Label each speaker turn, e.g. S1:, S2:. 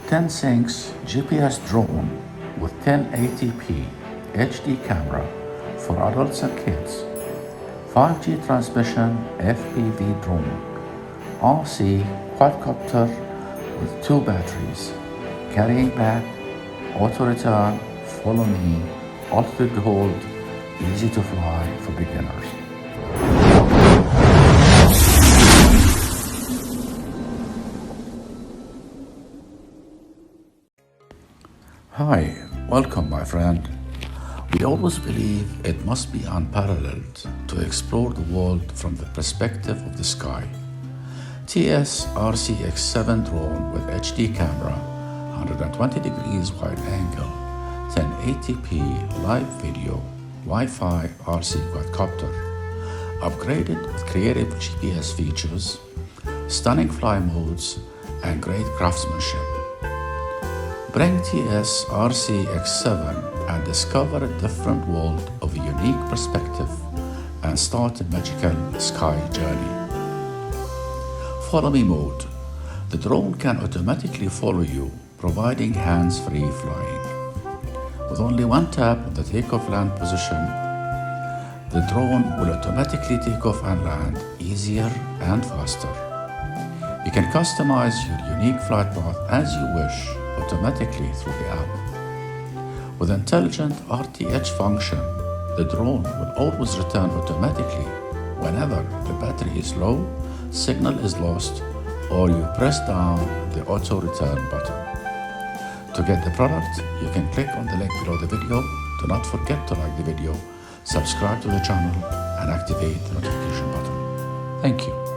S1: TENSSENX GPS Drone with 1080p HD camera for adults and kids, 5G transmission FPV drone, RC quadcopter with 2 batteries, carrying back, auto return, follow me, altitude hold, easy to fly for beginners. Hi, welcome my friend. We always believe it must be unparalleled to explore the world from the perspective of the sky. TS RCX7 drone with HD camera, 120 degrees wide angle, 1080p live video, Wi-Fi RC quadcopter, upgraded with creative GPS features, stunning fly modes, and great craftsmanship. Bring TS RCX7 and discover a different world of a unique perspective and start a magical sky journey. Follow me mode. The drone can automatically follow you, providing hands-free flying. With only one tap on the takeoff land position, the drone will automatically take off and land easier and faster. You can customize your unique flight path as you wish automatically through the app. With intelligent RTH function, the drone will always return automatically whenever the battery is low, signal is lost, or you press down the auto return button. To get the product, you can click on the link below the video. Do not forget to like the video, subscribe to the channel, and activate the notification button. Thank you.